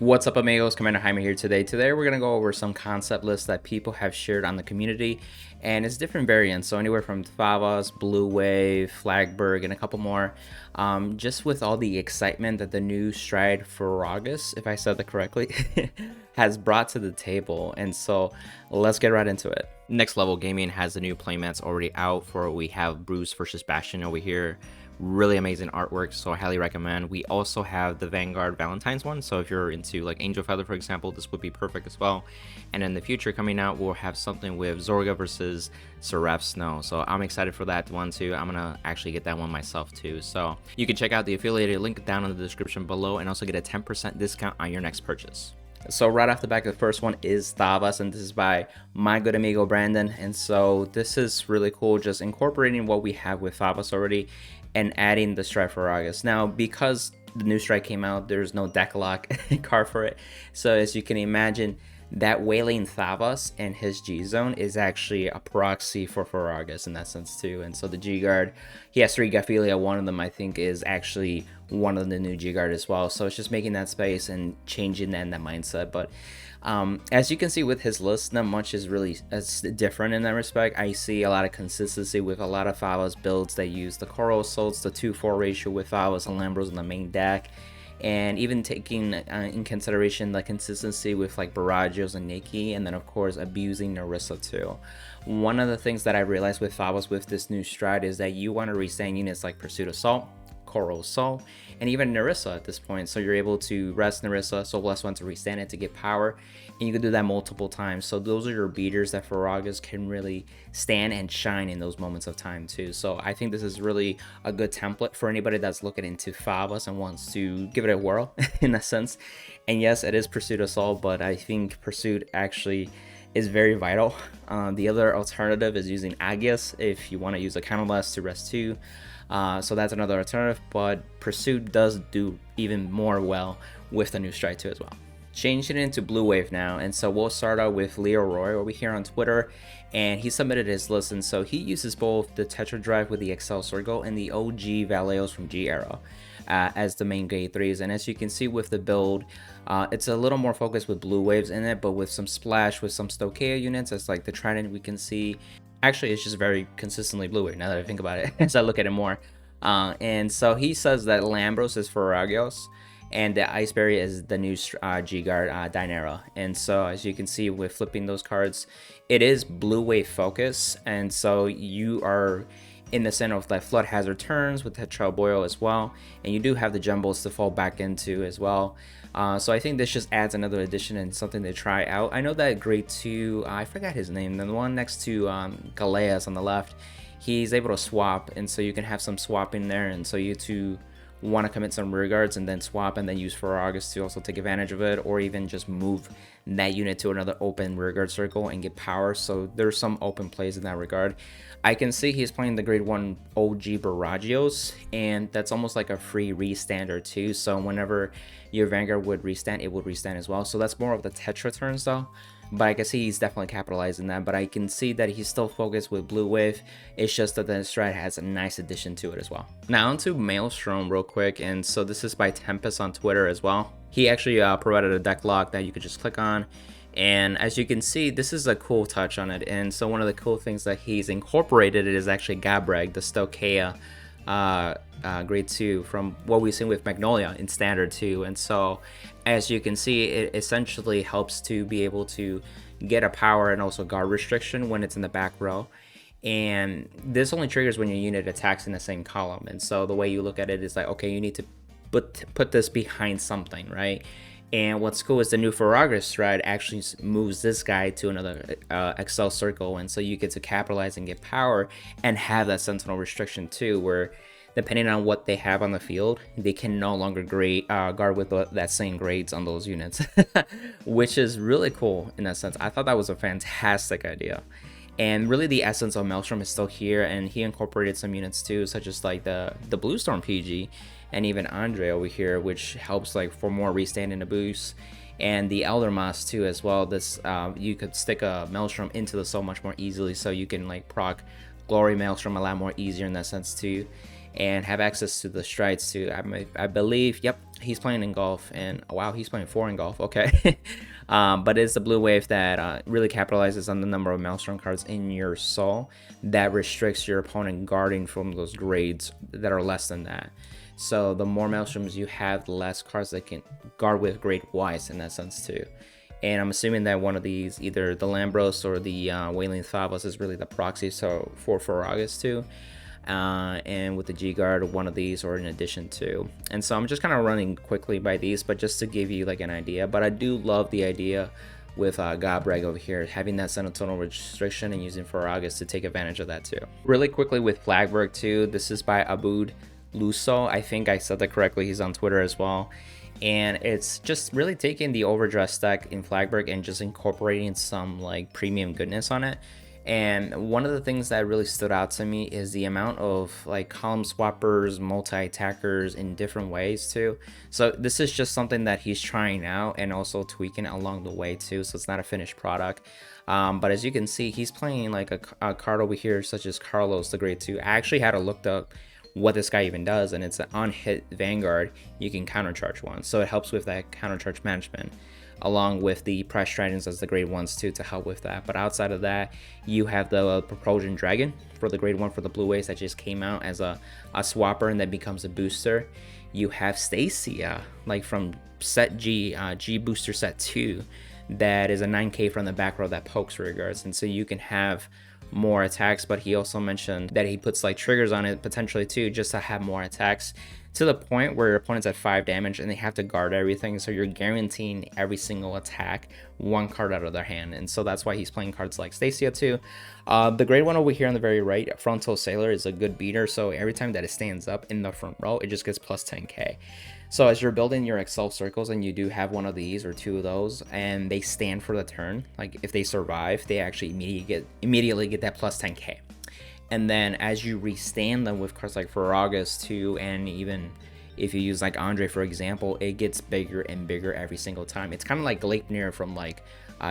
What's up, amigos? Commander Jaime here today. Today we're going to go over some concept lists that people have shared on the community, and it's different variants, so anywhere from Thavas, Blue Wave, Flagburg, and a couple more. Just with all the excitement that the new Stride Furiargus, if I said that correctly, has brought to the table, and so let's get right into it. Next Level Gaming has the new playmats already out for we have Bruce versus Bastion over here. Really amazing artwork, so I highly recommend. We also have the Vanguard Valentine's one, so if you're into like Angel Feather, for example, this would be perfect as well. And in the future coming out, we'll have something with Zorga versus Seraph Snow, so I'm excited for that one too. I'm gonna actually get that one myself too, so you can check out the affiliated link down in the description below and also get a 10% discount on your next purchase. So right off the back, the first one is Thavas, and this is by my good amigo Brandon. And so this is really cool, just incorporating what we have with Thavas already and adding the Stride Furiargus. Now, because the new Stride came out, there's no deck lock card for it. So as you can imagine, that Wailing Thavas and his G-Zone is actually a proxy for Furiargus in that sense too. And so the G-Guard, he has 3 Gaphelia, one of them I think is actually one of the new G-Guard as well. So it's just making that space and changing that mindset. But as you can see with his list, not much is really different in that respect. I see a lot of consistency with a lot of Thavas builds that use the Coral Souls, the 2-4 ratio with Thavas and Lambros in the main deck. And even taking in consideration the consistency with like Baragios and Nikki, and then of course abusing Narissa too. One of the things that I realized with Thavas with this new Stride is that you want to restand units like Pursuit Assault, Coral Soul, and even Narissa at this point. So you're able to rest Narissa, Soul Blast one to restand it to get power, and you can do that multiple times. So those are your beaters that Furiargus can really stand and shine in those moments of time too. So I think this is really a good template for anybody that's looking into Thavas and wants to give it a whirl in a sense. And yes, it is Pursuit Assault, but I think Pursuit actually is very vital. The other alternative is using Agios if you want to use a Counterblast to rest 2. So that's another alternative, but Pursuit does do even more well with the new Stride 2 as well. Changing it into Blue Wave now, and so we'll start out with Leo Roy over here on Twitter, and he submitted his list, and so he uses both the Tetra Drive with the Excel Circle and the OG Valeos from G Era as the main grade 3s. And as you can see with the build, it's a little more focused with Blue Waves in it, but with some splash with some stoicheia units. It's like the Trident we can see. Actually, it's just very consistently Blue Wave now that I think about it as I look at it more. And so he says that Lambros is Furiargus, and the Iceberry is the new G-Guard Dynera. And so as you can see with flipping those cards, it is Blue Wave focus, and so you are in the center of like Flood Hazard turns with Tetra Boil as well, and you do have the Jumbles to fall back into as well. So I think this just adds another addition and something to try out. I know that grade 2, I forgot his name, the one next to Galeas on the left, he's able to swap, and so you can have some swapping there, and so you two want to commit some rear guards and then swap and then use Furiargus to also take advantage of it, or even just move that unit to another open rear guard circle and get power. So there's some open plays in that regard. I can see he's playing the grade 1 OG Baragios, and that's almost like a free restand or 2. So whenever your Vanguard would restand, it would restand as well. So that's more of the Tetra turns though. But I can see he's definitely capitalizing that. But I can see that he's still focused with Blue Wave. It's just that the Stride has a nice addition to it as well. Now onto Maelstrom real quick. And so this is by Tempest on Twitter as well. He actually provided a deck lock that you could just click on. And as you can see, this is a cool touch on it. And so one of the cool things that he's incorporated is actually Gabrag, the stoicheia grade 2 from what we've seen with Magnolia in standard 2. And so as you can see, it essentially helps to be able to get a power and also guard restriction when it's in the back row. And this only triggers when your unit attacks in the same column. And so the way you look at it is like, okay, you need to put this behind something, right? And what's cool is the new Furiargus Stride actually moves this guy to another Excel circle, and so you get to capitalize and get power and have that Sentinel restriction too, where depending on what they have on the field, they can no longer guard with that same grades on those units, which is really cool in that sense. I thought that was a fantastic idea. And really the essence of Maelstrom is still here, and he incorporated some units too, such as like the Blue Storm PG, and even Andre over here, which helps like for more restand in the boost, and the Elder Moss too as well. This you could stick a Maelstrom into the soul much more easily, so you can like proc Glory Maelstrom a lot more easier in that sense too, and have access to the strides too. I believe, yep, He's playing in golf, and wow, he's playing 4 in golf. Okay. But it's the blue wave that really capitalizes on the number of Maelstrom cards in your soul that restricts your opponent guarding from those grades that are less than that. So the more Maelstroms you have, the less cards that can guard with grade Ys in that sense too. And I'm assuming that one of these, either the Lambros or the Wailing Thavas, is really the proxy so for Furiargus too. And with the G-Guard, one of these or in addition to. And so I'm just kind of running quickly by these, but just to give you like an idea. But I do love the idea with Gabreg over here, having that Senatorial restriction and using Furiargus to take advantage of that too. Really quickly with Flagburg too, this is by Abud Luso. I think I said that correctly. He's on Twitter as well. And it's just really taking the overdress deck in Flagburg and just incorporating some like premium goodness on it. And one of the things that really stood out to me is the amount of like column swappers, multi-attackers in different ways too. So this is just something that he's trying out and also tweaking along the way too. So it's not a finished product. But as you can see, he's playing like a card over here such as Carlos the Great 2. I actually had to look up what this guy even does, and it's an on-hit Vanguard. You can countercharge one, so it helps with that countercharge management, along with the Press Tridents as the grade 1s too to help with that. But outside of that, you have the Propulsion Dragon for the grade 1 for the blue waves that just came out as a swapper and then becomes a booster. You have Stoicheia, like from set G, G booster set 2, that is a 9k from the back row that pokes Furiargus, and so you can have more attacks. But he also mentioned that he puts like triggers on it potentially too, just to have more attacks, to the point where your opponent's at 5 damage and they have to guard everything, so you're guaranteeing every single attack 1 card out of their hand. And so that's why he's playing cards like Stoicheia too. The grade 1 over here on the very right, Frontal Sailor, is a good beater, so every time that it stands up in the front row, it just gets plus 10k. So as you're building your Excel circles and you do have one of these or 2 of those and they stand for the turn, like if they survive, they actually immediately get that plus 10k. And then as you restand them with cards like Furiargus too, and even if you use like Andre for example, it gets bigger and bigger every single time. It's kind of like Gleipnir from like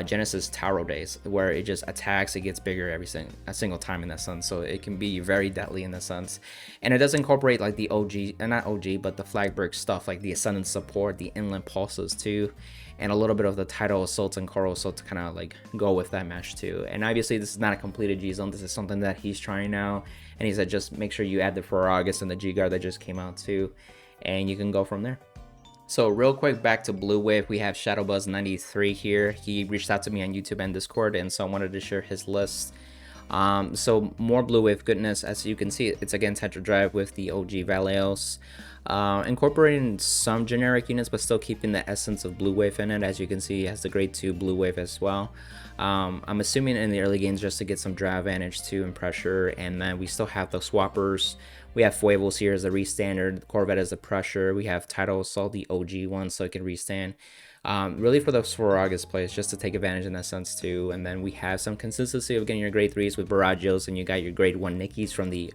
Genesis Taro days, where it just attacks, it gets bigger every single time in that sense. So it can be very deadly in that sense. And it does incorporate like the OG, not OG, but the Flagburg stuff, like the Ascendant support, the Inland Pulses too, and a little bit of the Tidal Assault and Coral Assault to kind of like go with that mesh too. And obviously this is not a completed G-Zone, this is something that he's trying now, and he said just make sure you add the Furiargus and the G-Guard that just came out too, and you can go from there. So real quick, back to Blue Wave, we have Shadowbuzz93 here. He reached out to me on YouTube and Discord, and so I wanted to share his list. So more Blue Wave goodness. As you can see, it's again Tetra Drive with the OG Valeos, incorporating some generic units but still keeping the essence of Blue Wave in it. As you can see, it has the grade 2 Blue Wave as well. I'm assuming in the early games just to get some draw advantage too and pressure. And then we still have the swappers. We have Fuevos here as the restandard, Corvette as the pressure. We have Tidal Assault, the OG one, so it can restand. Really for those Furiargus plays, just to take advantage in that sense too. And then we have some consistency of getting your grade 3s with Barragios, and you got your grade 1 Nickies from the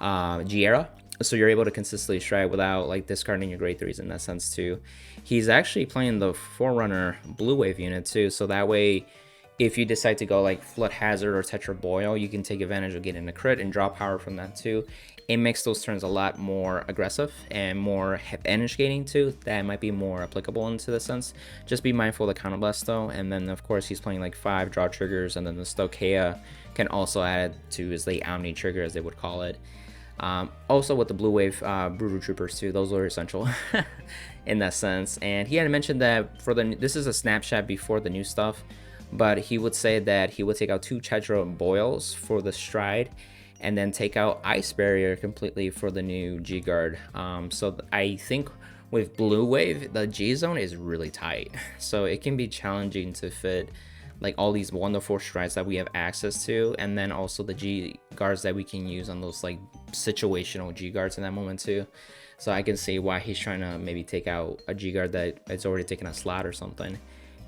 G-Era. So you're able to consistently strike without like discarding your grade 3s in that sense too. He's actually playing the Forerunner Blue Wave unit too, so that way if you decide to go like Flood Hazard or Tetra Boil, you can take advantage of getting a crit and draw power from that too. It makes those turns a lot more aggressive and more advantage gating too. That might be more applicable into the sense. Just be mindful of the counterblast though. And then of course he's playing like 5 draw triggers, and then the stoicheia can also add to his late Omni trigger, as they would call it. Also with the Blue Wave Brutal Troopers too, those are essential in that sense. And he had mentioned that for this is a snapshot before the new stuff, but he would say that he would take out 2 Tetra Boils for the Stride, and then take out Ice Barrier completely for the new G-Guard. So I think with Blue Wave, the G-Zone is really tight, so it can be challenging to fit like all these wonderful strides that we have access to, and then also the G-Guards that we can use on those like situational G-Guards in that moment too. So I can see why he's trying to maybe take out a G-Guard that it's already taken a slot or something.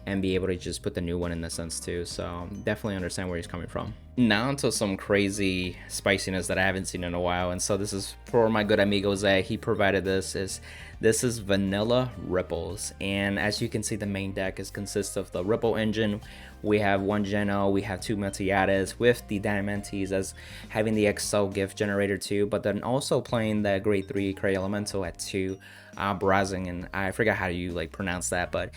and be able to just put the new one in the sense too. So definitely understand where he's coming from. Now into some crazy spiciness that I haven't seen in a while, and so this is for my good amigo Zay. He provided this. This is vanilla ripples, and as you can see, the main deck consists of the ripple engine. We have one Geno, we have two Meltiades with the Diamantes as having the Excel gift generator too, but then also playing the grade 3 Cray Elemental at 2, Brazing, and I forgot how you like pronounce that, but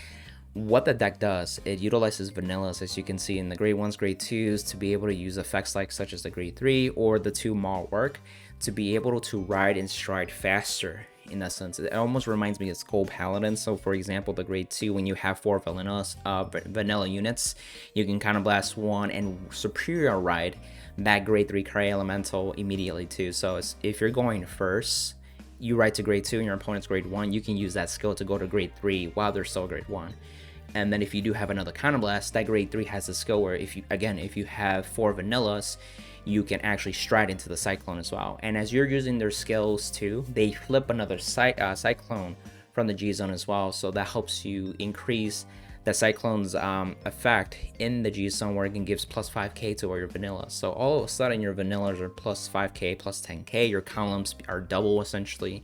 what the deck does, it utilizes vanillas, as you can see in the grade 1s, grade 2s, to be able to use effects like such as the grade 3 or the 2 Maul work to be able to ride and stride faster. In that sense, it almost reminds me of Skull Paladin. So for example, the grade 2, when you have 4 vanilla units, you can Counter Blast 1 and superior ride that grade 3 Cray Elemental immediately too. So if you're going first, you ride to grade 2 and your opponent's grade 1, you can use that skill to go to grade 3 while they're still grade 1. And then if you do have another Counter Blast, that grade 3 has a skill where if you have 4 vanillas, you can actually stride into the Cyclone as well. And as you're using their skills too, they flip another Cyclone from the G zone as well. So that helps you increase the Cyclone's effect in the G zone, where it can gives plus 5k to all your vanillas. So all of a sudden your vanillas are plus 5k, plus 10k. Your columns are double essentially.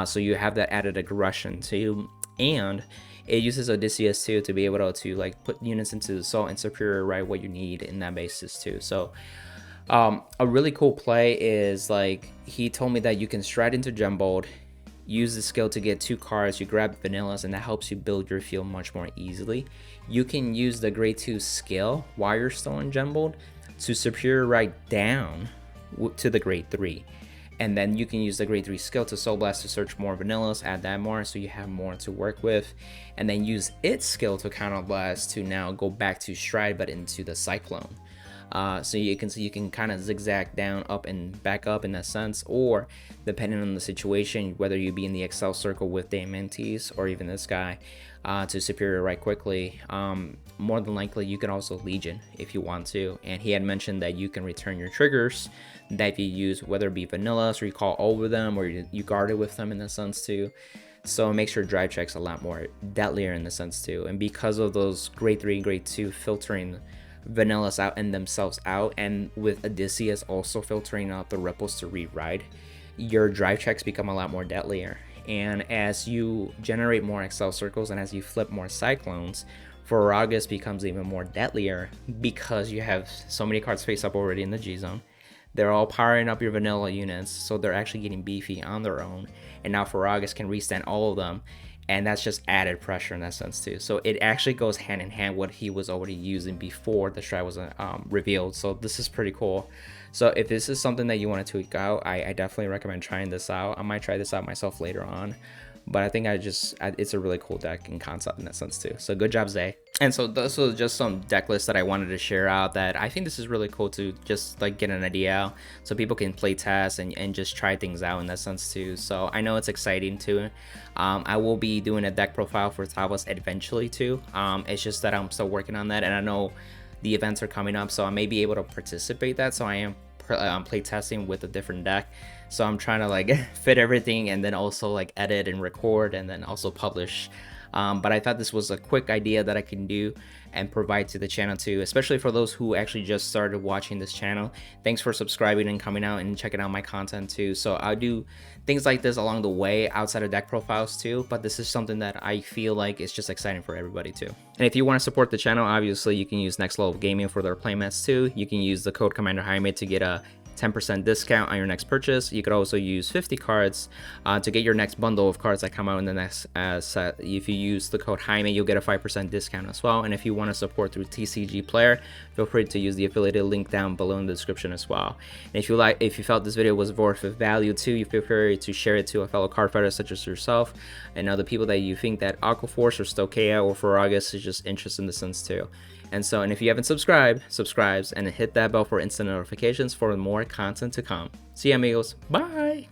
So you have that added aggression too. And it uses Odysseus too to be able to like put units into the assault and superior right what you need in that basis too. So a really cool play is like he told me that you can stride into Gembold, use the skill to get 2 cards, you grab vanillas, and that helps you build your field much more easily. You can use the grade 2 skill while you're still in Gembold to superior right down to the grade 3. And then you can use the grade 3 skill to Soul Blast to search more vanillas, add that more so you have more to work with, and then use its skill to Counter Blast to now go back to stride but into the Cyclone. So you can see you can kind of zigzag down, up and back up in that sense, or depending on the situation, whether you be in the Excel circle with Diamantes or even this guy, to superior right quickly. More than likely you can also Legion if you want to, and he had mentioned that you can return your triggers that you use, whether it be vanillas or you call over them or you guard it with them in that sense too. So it makes your drive checks a lot more deadlier in the sense too. And because of those grade 3 and grade 2 filtering vanillas out and themselves out, and with Odysseus also filtering out the ripples to re-ride, your drive checks become a lot more deadlier. And as you generate more Excel circles and as you flip more Cyclones, Furiargus becomes even more deadlier because you have so many cards face up already in the G zone. They're all powering up your vanilla units, so they're actually getting beefy on their own, and now Furiargus can restand all of them, and that's just added pressure in that sense too. So it actually goes hand in hand what he was already using before the strat was revealed. So this is pretty cool. So if this is something that you want to tweak out, I definitely recommend trying this out. I might try this out myself later on, but I think it's a really cool deck and concept in that sense too. So good job, Zay. And so this was just some deck lists that I wanted to share out that I think this is really cool to just like get an idea out so people can play test and just try things out in that sense too. So I know it's exciting too. I will be doing a deck profile for Thavas eventually too. It's just that I'm still working on that, and I know the events are coming up, so I may be able to participate that. So I am play testing with a different deck, so I'm trying to like fit everything and then also like edit and record and then also publish. But I thought this was a quick idea that I can do and provide to the channel too, especially for those who actually just started watching this channel. Thanks for subscribing and coming out and checking out my content too. So I do things like this along the way outside of deck profiles too, but this is something that I feel like is just exciting for everybody too. And if you want to support the channel, obviously you can use Next Level Gaming for their playmats too. You can use the code Commander Jaime to get a 10% discount on your next purchase. You could also use 50 cards to get your next bundle of cards that come out in the next set. If you use the code Jaime, you'll get a 5% discount as well. And if you want to support through TCG Player, feel free to use the affiliated link down below in the description as well. And if you felt this video was worth of value too, you feel free to share it to a fellow card fighter such as yourself and other people that you think that Aqua Force or stoicheia or Furiargus is just interested in the sense too. And if you haven't subscribed, subscribe and hit that bell for instant notifications for more content to come. See you, amigos. Bye.